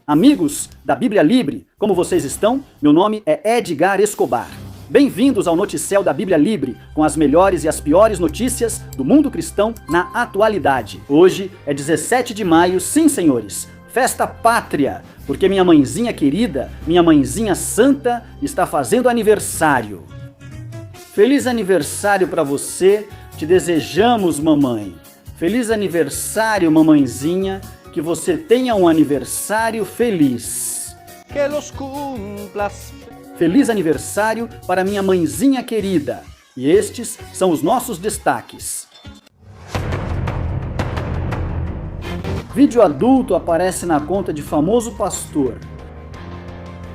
Amigos da Bíblia Libre, como vocês estão? Meu nome é Edgar Escobar. Bem-vindos ao Noticel da Bíblia Libre, com as melhores e as piores notícias do mundo cristão na atualidade. Hoje é 17 de maio, sim senhores, festa pátria, porque minha mãezinha querida, minha mãezinha santa, está fazendo aniversário. Feliz aniversário para você, te desejamos, mamãe. Feliz aniversário, mamãezinha, que você tenha um aniversário feliz. Que los cumplas. Feliz aniversário para minha mãezinha querida. E estes são os nossos destaques. Vídeo adulto aparece na conta de famoso pastor.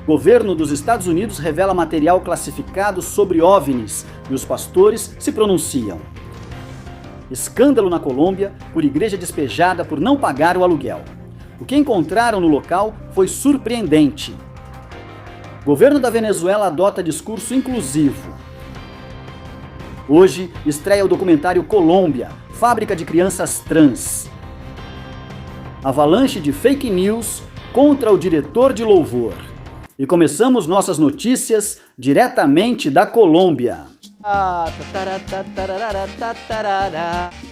Governo dos Estados Unidos revela material classificado sobre OVNIs e os pastores se pronunciam. Escândalo na Colômbia por igreja despejada por não pagar o aluguel. O que encontraram no local foi surpreendente. Governo da Venezuela adota discurso inclusivo. Hoje estreia o documentário Colômbia, Fábrica de Crianças Trans. Avalanche de fake news contra o diretor de louvor. E começamos nossas notícias diretamente da Colômbia. A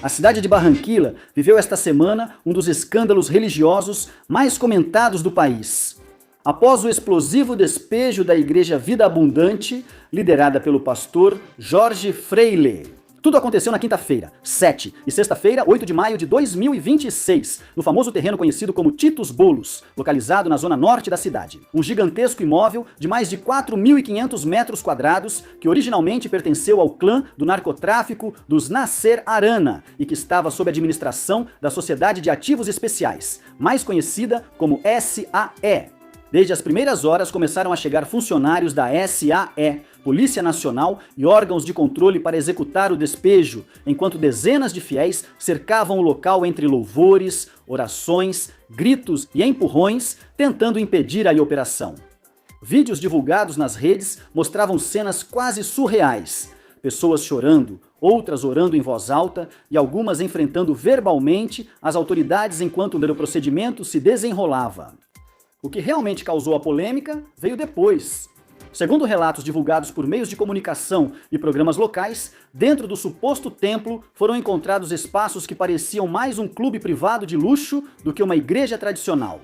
cidade de Barranquilla viveu esta semana um dos escândalos religiosos mais comentados do país. Após o explosivo despejo da Igreja Vida Abundante, liderada pelo pastor Jorge Freile. Tudo aconteceu na quinta-feira, 7 e sexta-feira, 8 de maio de 2026, no famoso terreno conhecido como Titos Bolos, localizado na zona norte da cidade. Um gigantesco imóvel de mais de 4.500 metros quadrados, que originalmente pertenceu ao clã do narcotráfico dos Nasser Arana e que estava sob administração da Sociedade de Ativos Especiais, mais conhecida como SAE. Desde as primeiras horas começaram a chegar funcionários da SAE, Polícia Nacional e órgãos de controle para executar o despejo, enquanto dezenas de fiéis cercavam o local entre louvores, orações, gritos e empurrões, tentando impedir a operação. Vídeos divulgados nas redes mostravam cenas quase surreais. Pessoas chorando, outras orando em voz alta e algumas enfrentando verbalmente as autoridades enquanto o procedimento se desenrolava. O que realmente causou a polêmica veio depois. Segundo relatos divulgados por meios de comunicação e programas locais, dentro do suposto templo foram encontrados espaços que pareciam mais um clube privado de luxo do que uma igreja tradicional.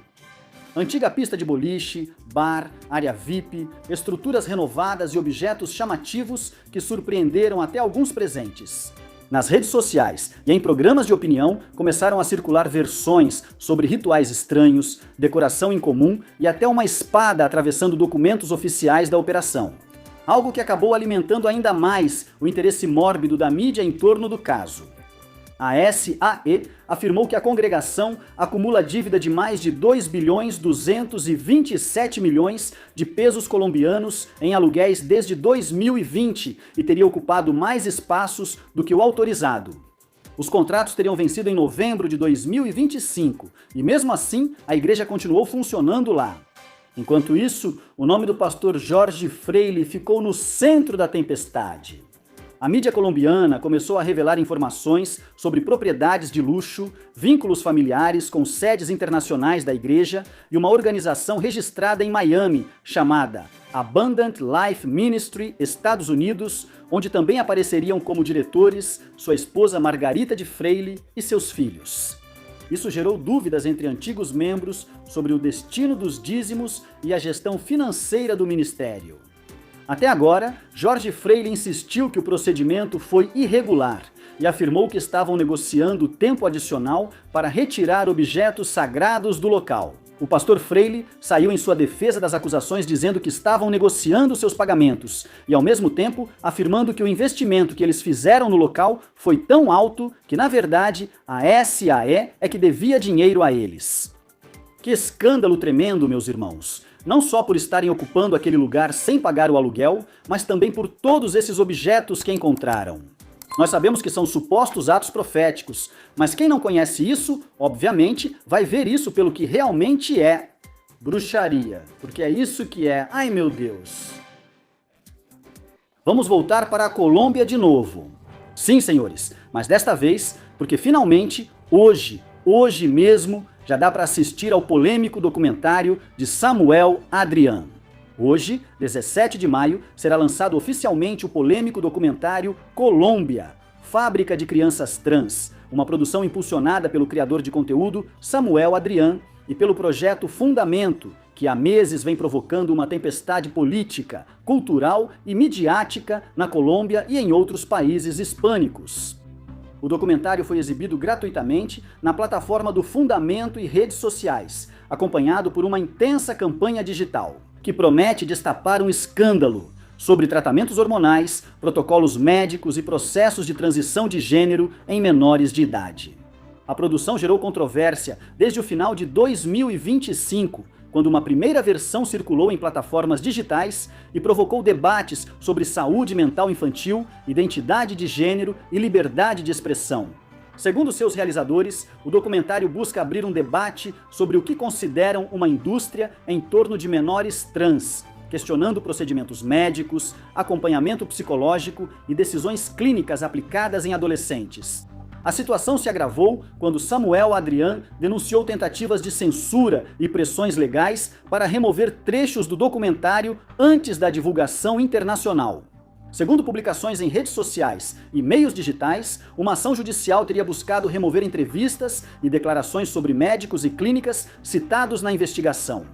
Antiga pista de boliche, bar, área VIP, estruturas renovadas e objetos chamativos que surpreenderam até alguns presentes. Nas redes sociais e em programas de opinião começaram a circular versões sobre rituais estranhos, decoração incomum e até uma espada atravessando documentos oficiais da operação. Algo que acabou alimentando ainda mais o interesse mórbido da mídia em torno do caso. A SAE afirmou que a congregação acumula dívida de mais de 2.227 milhões de pesos colombianos em aluguéis desde 2020 e teria ocupado mais espaços do que o autorizado. Os contratos teriam vencido em novembro de 2025 e mesmo assim a igreja continuou funcionando lá. Enquanto isso, o nome do pastor Jorge Freile ficou no centro da tempestade. A mídia colombiana começou a revelar informações sobre propriedades de luxo, vínculos familiares com sedes internacionais da igreja e uma organização registrada em Miami, chamada Abundant Life Ministry Estados Unidos, onde também apareceriam como diretores sua esposa Margarita de Freile e seus filhos. Isso gerou dúvidas entre antigos membros sobre o destino dos dízimos e a gestão financeira do ministério. Até agora, Jorge Freile insistiu que o procedimento foi irregular e afirmou que estavam negociando tempo adicional para retirar objetos sagrados do local. O pastor Freile saiu em sua defesa das acusações dizendo que estavam negociando seus pagamentos e, ao mesmo tempo, afirmando que o investimento que eles fizeram no local foi tão alto que, na verdade, a SAE é que devia dinheiro a eles. Que escândalo tremendo, meus irmãos! Não só por estarem ocupando aquele lugar sem pagar o aluguel, mas também por todos esses objetos que encontraram. Nós sabemos que são supostos atos proféticos, mas quem não conhece isso, obviamente, vai ver isso pelo que realmente é bruxaria, porque é isso que é. Ai meu Deus! Vamos voltar para a Colômbia de novo. Sim, senhores, mas desta vez, porque finalmente, hoje mesmo, Já dá para assistir ao polêmico documentário de Samuel Adrian. Hoje, 17 de maio, será lançado oficialmente o polêmico documentário Colômbia, Fábrica de Crianças Trans, uma produção impulsionada pelo criador de conteúdo Samuel Adrian e pelo projeto Fundamento, que há meses vem provocando uma tempestade política, cultural e midiática na Colômbia e em outros países hispânicos. O documentário foi exibido gratuitamente na plataforma do Fundamento e redes sociais, acompanhado por uma intensa campanha digital, que promete destapar um escândalo sobre tratamentos hormonais, protocolos médicos e processos de transição de gênero em menores de idade. A produção gerou controvérsia desde o final de 2025, quando uma primeira versão circulou em plataformas digitais e provocou debates sobre saúde mental infantil, identidade de gênero e liberdade de expressão. Segundo seus realizadores, o documentário busca abrir um debate sobre o que consideram uma indústria em torno de menores trans, questionando procedimentos médicos, acompanhamento psicológico e decisões clínicas aplicadas em adolescentes. A situação se agravou quando Samuel Adrian denunciou tentativas de censura e pressões legais para remover trechos do documentário antes da divulgação internacional. Segundo publicações em redes sociais e meios digitais, uma ação judicial teria buscado remover entrevistas e declarações sobre médicos e clínicas citados na investigação.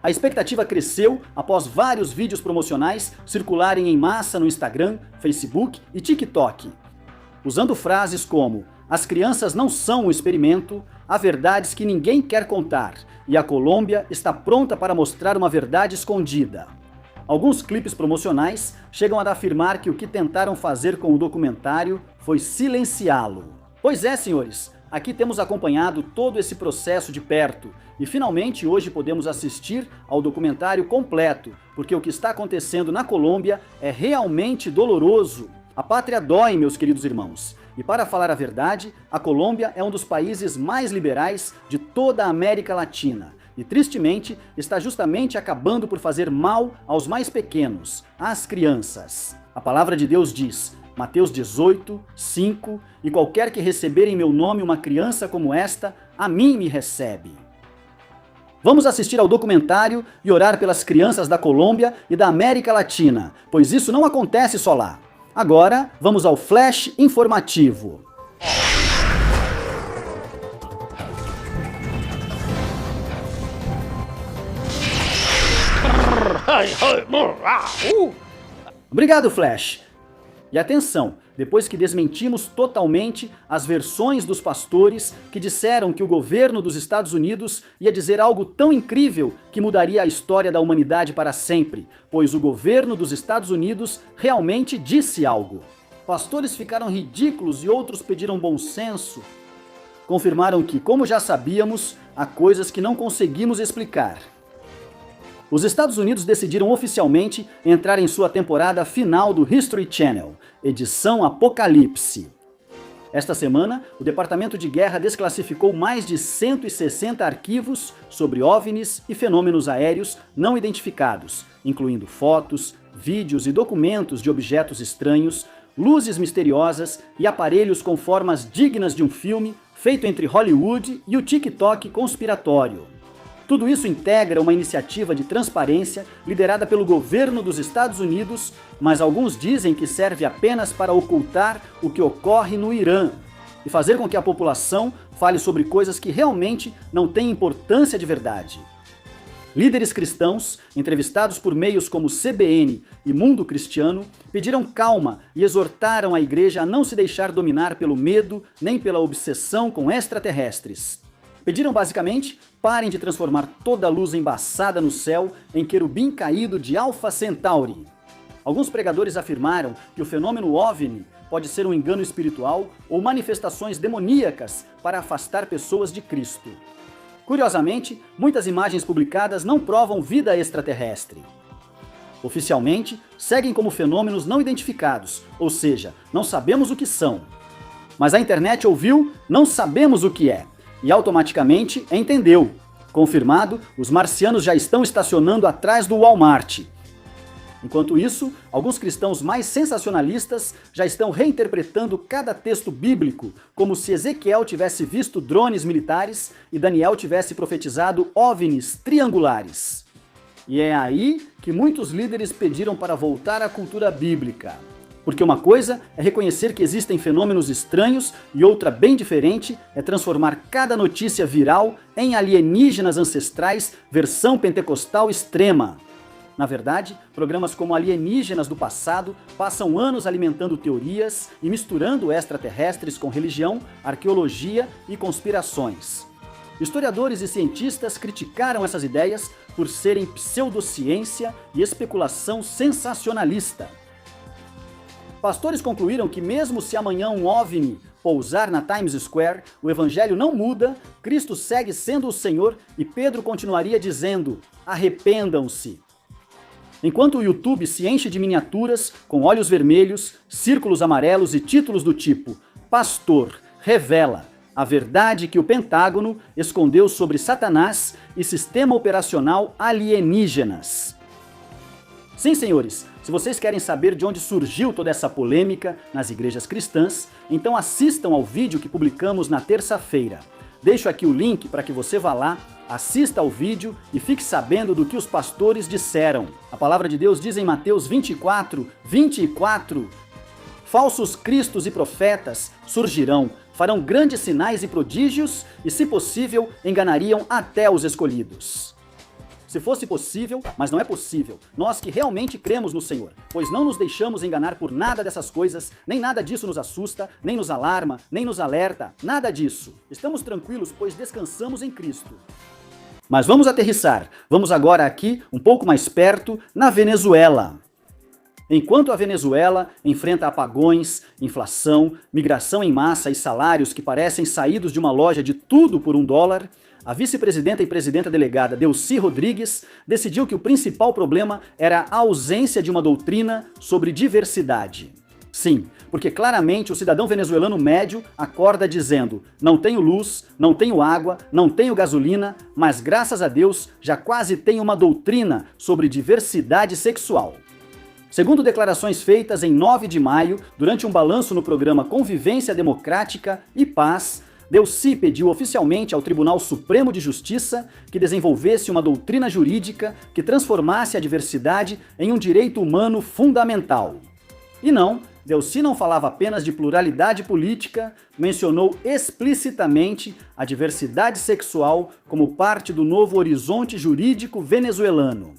A expectativa cresceu após vários vídeos promocionais circularem em massa no Instagram, Facebook e TikTok, usando frases como "as crianças não são um experimento", "há verdades que ninguém quer contar" e "a Colômbia está pronta para mostrar uma verdade escondida". Alguns clipes promocionais chegam a afirmar que o que tentaram fazer com o documentário foi silenciá-lo. Pois é, senhores, aqui temos acompanhado todo esse processo de perto e finalmente hoje podemos assistir ao documentário completo, porque o que está acontecendo na Colômbia é realmente doloroso. A pátria dói, meus queridos irmãos. E para falar a verdade, a Colômbia é um dos países mais liberais de toda a América Latina. E tristemente, está justamente acabando por fazer mal aos mais pequenos, às crianças. A palavra de Deus diz, Mateus 18, 5, "E qualquer que receber em meu nome uma criança como esta, a mim me recebe." Vamos assistir ao documentário e orar pelas crianças da Colômbia e da América Latina, pois isso não acontece só lá. Agora, vamos ao flash informativo. Obrigado, Flash. E atenção, depois que desmentimos totalmente as versões dos pastores que disseram que o governo dos Estados Unidos ia dizer algo tão incrível que mudaria a história da humanidade para sempre, pois o governo dos Estados Unidos realmente disse algo. Pastores ficaram ridículos e outros pediram bom senso. Confirmaram que, como já sabíamos, há coisas que não conseguimos explicar. Os Estados Unidos decidiram oficialmente entrar em sua temporada final do History Channel, edição Apocalipse. Esta semana, o Departamento de Guerra desclassificou mais de 160 arquivos sobre OVNIs e fenômenos aéreos não identificados, incluindo fotos, vídeos e documentos de objetos estranhos, luzes misteriosas e aparelhos com formas dignas de um filme feito entre Hollywood e o TikTok conspiratório. Tudo isso integra uma iniciativa de transparência liderada pelo governo dos Estados Unidos, mas alguns dizem que serve apenas para ocultar o que ocorre no Irã e fazer com que a população fale sobre coisas que realmente não têm importância de verdade. Líderes cristãos, entrevistados por meios como CBN e Mundo Cristiano, pediram calma e exortaram a igreja a não se deixar dominar pelo medo nem pela obsessão com extraterrestres. Pediram basicamente, parem de transformar toda a luz embaçada no céu em querubim caído de Alpha Centauri. Alguns pregadores afirmaram que o fenômeno OVNI pode ser um engano espiritual ou manifestações demoníacas para afastar pessoas de Cristo. Curiosamente, muitas imagens publicadas não provam vida extraterrestre. Oficialmente, seguem como fenômenos não identificados, ou seja, não sabemos o que são. Mas a internet ouviu, não sabemos o que é. E automaticamente entendeu. Confirmado, os marcianos já estão estacionando atrás do Walmart. Enquanto isso, alguns cristãos mais sensacionalistas já estão reinterpretando cada texto bíblico, como se Ezequiel tivesse visto drones militares e Daniel tivesse profetizado OVNIs triangulares. E é aí que muitos líderes pediram para voltar à cultura bíblica. Porque uma coisa é reconhecer que existem fenômenos estranhos e outra bem diferente é transformar cada notícia viral em alienígenas ancestrais versão pentecostal extrema. Na verdade, programas como Alienígenas do Passado passam anos alimentando teorias e misturando extraterrestres com religião, arqueologia e conspirações. Historiadores e cientistas criticaram essas ideias por serem pseudociência e especulação sensacionalista. Pastores concluíram que mesmo se amanhã um OVNI pousar na Times Square, o evangelho não muda, Cristo segue sendo o Senhor e Pedro continuaria dizendo: arrependam-se. Enquanto o YouTube se enche de miniaturas com olhos vermelhos, círculos amarelos e títulos do tipo Pastor revela a verdade que o Pentágono escondeu sobre Satanás e sistema operacional alienígenas. Sim, senhores, se vocês querem saber de onde surgiu toda essa polêmica nas igrejas cristãs, então assistam ao vídeo que publicamos na terça-feira. Deixo aqui o link para que você vá lá, assista ao vídeo e fique sabendo do que os pastores disseram. A palavra de Deus diz em Mateus 24: falsos cristos e profetas surgirão, farão grandes sinais e prodígios e, se possível, enganariam até os escolhidos. Se fosse possível, mas não é possível, nós que realmente cremos no Senhor, pois não nos deixamos enganar por nada dessas coisas, nem nada disso nos assusta, nem nos alarma, nem nos alerta, nada disso. Estamos tranquilos, pois descansamos em Cristo. Mas vamos aterrissar, vamos agora aqui, um pouco mais perto, na Venezuela. Enquanto a Venezuela enfrenta apagões, inflação, migração em massa e salários que parecem saídos de uma loja de tudo por $1, a vice-presidenta e presidenta delegada Delcy Rodrigues decidiu que o principal problema era a ausência de uma doutrina sobre diversidade. Sim, porque claramente o cidadão venezuelano médio acorda dizendo: não tenho luz, não tenho água, não tenho gasolina, mas graças a Deus já quase tenho uma doutrina sobre diversidade sexual. Segundo declarações feitas em 9 de maio, durante um balanço no programa Convivência Democrática e Paz, Delcy pediu oficialmente ao Tribunal Supremo de Justiça que desenvolvesse uma doutrina jurídica que transformasse a diversidade em um direito humano fundamental. E não, Delcy não falava apenas de pluralidade política, mencionou explicitamente a diversidade sexual como parte do novo horizonte jurídico venezuelano.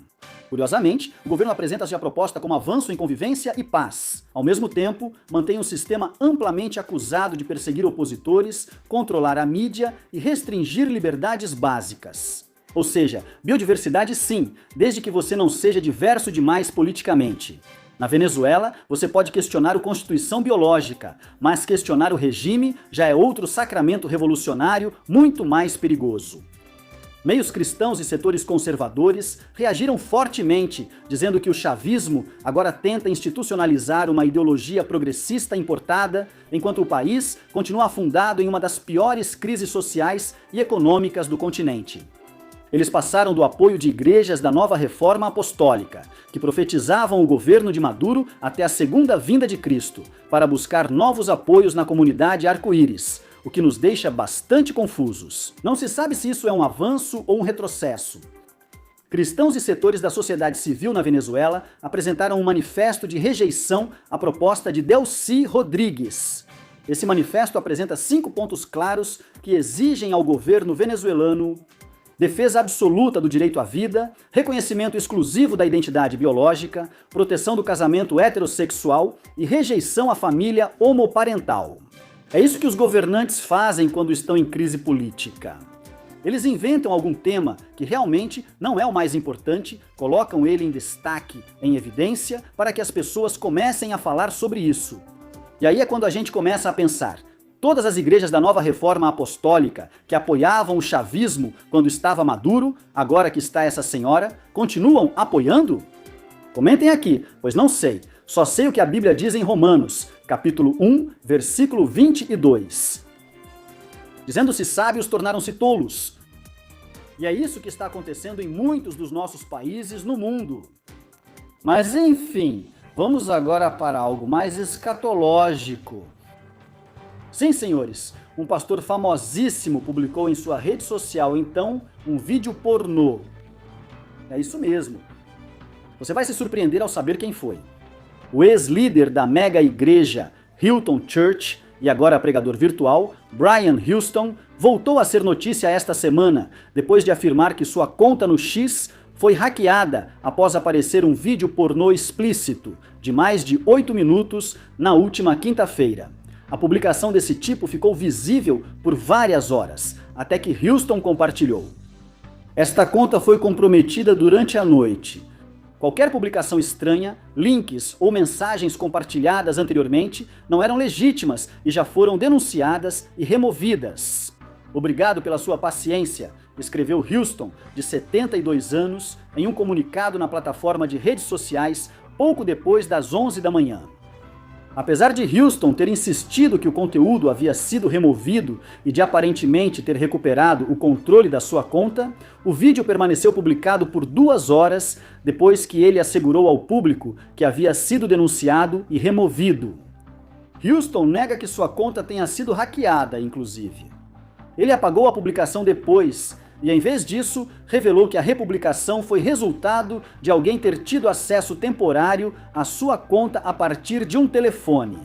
Curiosamente, o governo apresenta-se a proposta como avanço em convivência e paz. Ao mesmo tempo, mantém um sistema amplamente acusado de perseguir opositores, controlar a mídia e restringir liberdades básicas. Ou seja, biodiversidade sim, desde que você não seja diverso demais politicamente. Na Venezuela, você pode questionar a Constituição biológica, mas questionar o regime já é outro sacramento revolucionário muito mais perigoso. Meios cristãos e setores conservadores reagiram fortemente, dizendo que o chavismo agora tenta institucionalizar uma ideologia progressista importada, enquanto o país continua afundado em uma das piores crises sociais e econômicas do continente. Eles passaram do apoio de igrejas da nova reforma apostólica, que profetizavam o governo de Maduro até a segunda vinda de Cristo, para buscar novos apoios na comunidade arco-íris, o que nos deixa bastante confusos. Não se sabe se isso é um avanço ou um retrocesso. Cristãos e setores da sociedade civil na Venezuela apresentaram um manifesto de rejeição à proposta de Delcy Rodrigues. Esse manifesto apresenta 5 pontos claros que exigem ao governo venezuelano defesa absoluta do direito à vida, reconhecimento exclusivo da identidade biológica, proteção do casamento heterossexual e rejeição à família homoparental. É isso que os governantes fazem quando estão em crise política. Eles inventam algum tema que realmente não é o mais importante, colocam ele em destaque, em evidência, para que as pessoas comecem a falar sobre isso. E aí é quando a gente começa a pensar: todas as igrejas da nova reforma apostólica que apoiavam o chavismo quando estava Maduro, agora que está essa senhora, continuam apoiando? Comentem aqui, pois não sei. Só sei o que a Bíblia diz em Romanos, capítulo 1, versículo 22. Dizendo-se sábios, tornaram-se tolos. E é isso que está acontecendo em muitos dos nossos países no mundo. Mas enfim, vamos agora para algo mais escatológico. Sim, senhores, um pastor famosíssimo publicou em sua rede social, então, um vídeo pornô. É isso mesmo. Você vai se surpreender ao saber quem foi. O ex-líder da mega igreja Hilton Church e agora pregador virtual, Brian Houston, voltou a ser notícia esta semana, depois de afirmar que sua conta no X foi hackeada após aparecer um vídeo pornô explícito, de mais de 8 minutos, na última quinta-feira. A publicação desse tipo ficou visível por várias horas, até que Houston compartilhou. Esta conta foi comprometida durante a noite. Qualquer publicação estranha, links ou mensagens compartilhadas anteriormente não eram legítimas e já foram denunciadas e removidas. Obrigado pela sua paciência, escreveu Houston, de 72 anos, em um comunicado na plataforma de redes sociais pouco depois das 11 da manhã. Apesar de Houston ter insistido que o conteúdo havia sido removido e de aparentemente ter recuperado o controle da sua conta, o vídeo permaneceu publicado por 2 horas depois que ele assegurou ao público que havia sido denunciado e removido. Houston nega que sua conta tenha sido hackeada, inclusive. Ele apagou a publicação depois e, em vez disso, revelou que a republicação foi resultado de alguém ter tido acesso temporário à sua conta a partir de um telefone.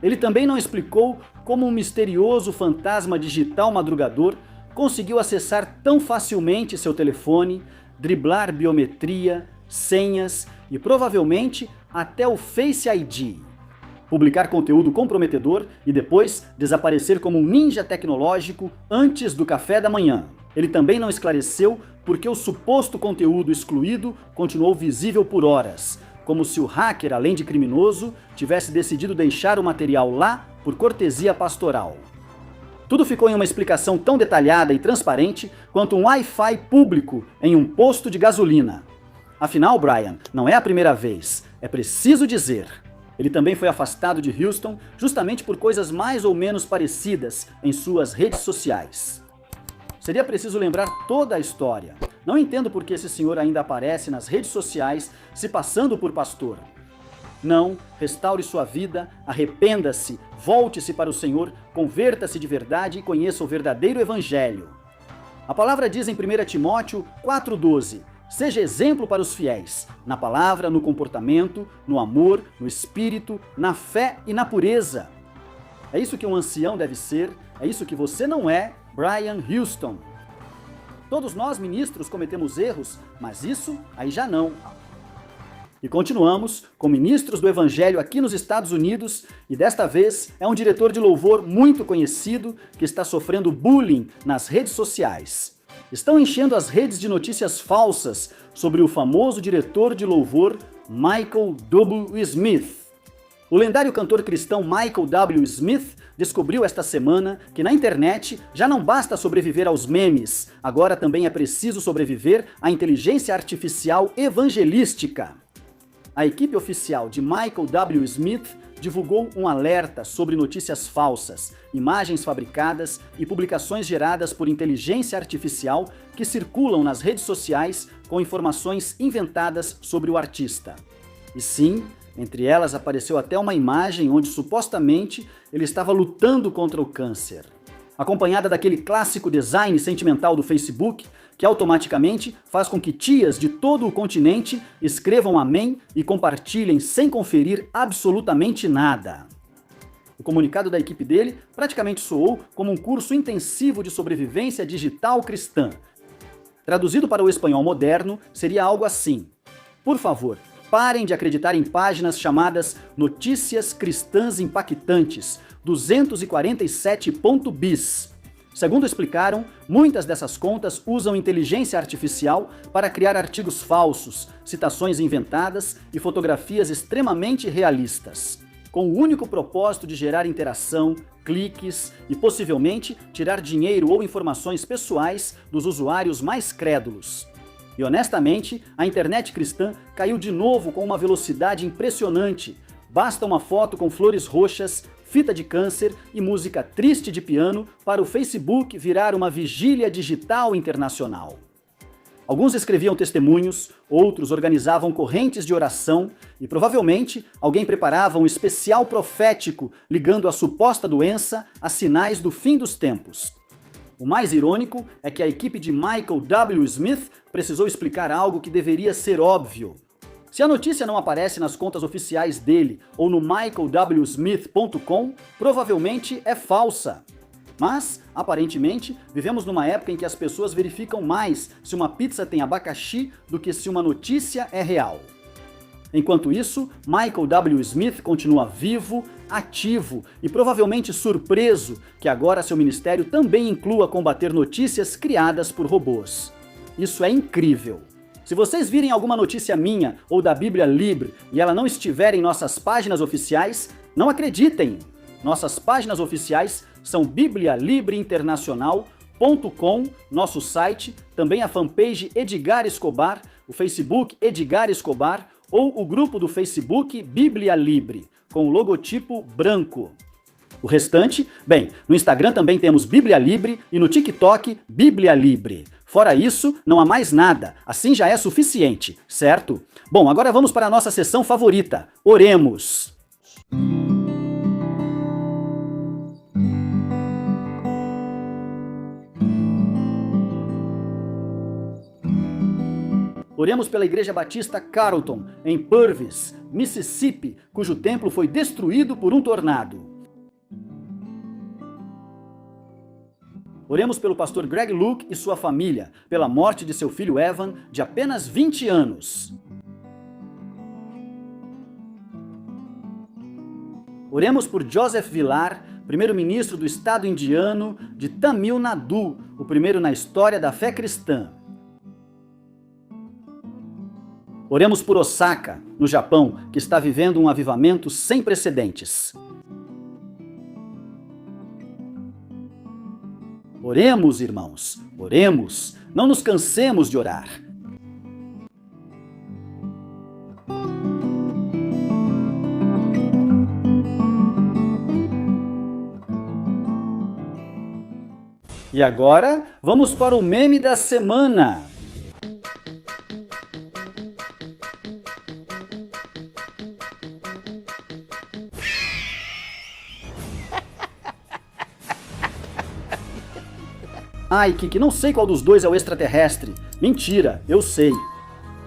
Ele também não explicou como um misterioso fantasma digital madrugador conseguiu acessar tão facilmente seu telefone, driblar biometria, senhas e provavelmente até o Face ID. Publicar conteúdo comprometedor e depois desaparecer como um ninja tecnológico antes do café da manhã. Ele também não esclareceu por que o suposto conteúdo excluído continuou visível por horas, como se o hacker, além de criminoso, tivesse decidido deixar o material lá por cortesia pastoral. Tudo ficou em uma explicação tão detalhada e transparente quanto um Wi-Fi público em um posto de gasolina. Afinal, Brian, não é a primeira vez, é preciso dizer. Ele também foi afastado de Houston justamente por coisas mais ou menos parecidas em suas redes sociais. Seria preciso lembrar toda a história. Não entendo por que esse senhor ainda aparece nas redes sociais se passando por pastor. Não, restaure sua vida, arrependa-se, volte-se para o Senhor, converta-se de verdade e conheça o verdadeiro evangelho. A palavra diz em 1 Timóteo 4,12: seja exemplo para os fiéis, na palavra, no comportamento, no amor, no espírito, na fé e na pureza. É isso que um ancião deve ser, é isso que você não é, Brian Houston. Todos nós, ministros, cometemos erros, mas isso aí já não. E continuamos com ministros do Evangelho aqui nos Estados Unidos, e desta vez é um diretor de louvor muito conhecido que está sofrendo bullying nas redes sociais. Estão enchendo as redes de notícias falsas sobre o famoso diretor de louvor Michael W. Smith. O lendário cantor cristão Michael W. Smith descobriu esta semana que na internet já não basta sobreviver aos memes, agora também é preciso sobreviver à inteligência artificial evangelística. A equipe oficial de Michael W. Smith divulgou um alerta sobre notícias falsas, imagens fabricadas e publicações geradas por inteligência artificial que circulam nas redes sociais com informações inventadas sobre o artista. E sim, entre elas apareceu até uma imagem onde supostamente ele estava lutando contra o câncer, acompanhada daquele clássico design sentimental do Facebook que automaticamente faz com que tias de todo o continente escrevam amém e compartilhem sem conferir absolutamente nada. O comunicado da equipe dele praticamente soou como um curso intensivo de sobrevivência digital cristã. Traduzido para o espanhol moderno, seria algo assim: por favor, parem de acreditar em páginas chamadas Notícias Cristãs Impactantes, 247.biz. Segundo explicaram, muitas dessas contas usam inteligência artificial para criar artigos falsos, citações inventadas e fotografias extremamente realistas, com o único propósito de gerar interação, cliques e possivelmente tirar dinheiro ou informações pessoais dos usuários mais crédulos. E honestamente, a internet cristã caiu de novo com uma velocidade impressionante. Basta uma foto com flores roxas, fita de câncer e música triste de piano para o Facebook virar uma vigília digital internacional. Alguns escreviam testemunhos, outros organizavam correntes de oração e provavelmente alguém preparava um especial profético ligando a suposta doença a sinais do fim dos tempos. O mais irônico é que a equipe de Michael W. Smith precisou explicar algo que deveria ser óbvio. Se a notícia não aparece nas contas oficiais dele ou no michaelwsmith.com, provavelmente é falsa. Mas, aparentemente, vivemos numa época em que as pessoas verificam mais se uma pizza tem abacaxi do que se uma notícia é real. Enquanto isso, Michael W. Smith continua vivo, ativo e provavelmente surpreso que agora seu ministério também inclua combater notícias criadas por robôs. Isso é incrível! Se vocês virem alguma notícia minha ou da Bíblia Libre e ela não estiver em nossas páginas oficiais, não acreditem! Nossas páginas oficiais são biblialibreinternacional.com, nosso site, também a fanpage Edgar Escobar, o Facebook Edgar Escobar ou o grupo do Facebook Bíblia Libre, com o logotipo branco. O restante, bem, no Instagram também temos Bíblia Libre e no TikTok Bíblia Libre. Fora isso, não há mais nada, assim já é suficiente, certo? Bom, agora vamos para a nossa sessão favorita, Oremos. Oremos pela Igreja Batista Carlton, em Purvis, Mississippi, cujo templo foi destruído por um tornado. Oremos pelo pastor Greg Luke e sua família, pela morte de seu filho Evan, de apenas 20 anos. Oremos por Joseph Villar, primeiro-ministro do estado indiano de Tamil Nadu, o primeiro na história da fé cristã. Oremos por Osaka, no Japão, que está vivendo um avivamento sem precedentes. Oremos, irmãos, oremos, não nos cansemos de orar. E agora, vamos para o meme da semana. Ai, Kiki, não sei qual dos dois é o extraterrestre. Mentira, eu sei.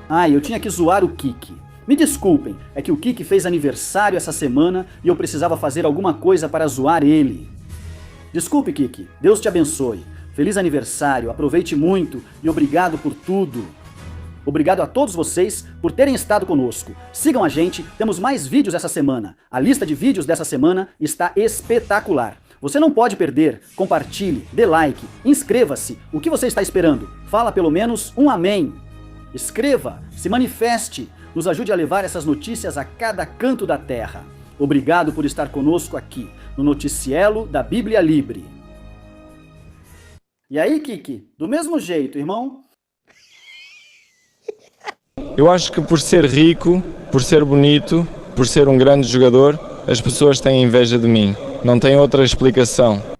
Ai, eu tinha que zoar o Kiki. Me desculpem, é que o Kiki fez aniversário essa semana e eu precisava fazer alguma coisa para zoar ele. Desculpe, Kiki. Deus te abençoe. Feliz aniversário, aproveite muito e obrigado por tudo. Obrigado a todos vocês por terem estado conosco. Sigam a gente, temos mais vídeos essa semana. A lista de vídeos dessa semana está espetacular. Você não pode perder. Compartilhe, dê like, inscreva-se. O que você está esperando? Fala pelo menos um amém. Escreva, se manifeste, nos ajude a levar essas notícias a cada canto da terra. Obrigado por estar conosco aqui, no Noticielo da Bíblia Libre. E aí, Kiki? Do mesmo jeito, irmão? Eu acho que por ser rico, por ser bonito, por ser um grande jogador, as pessoas têm inveja de mim. Não tem outra explicação.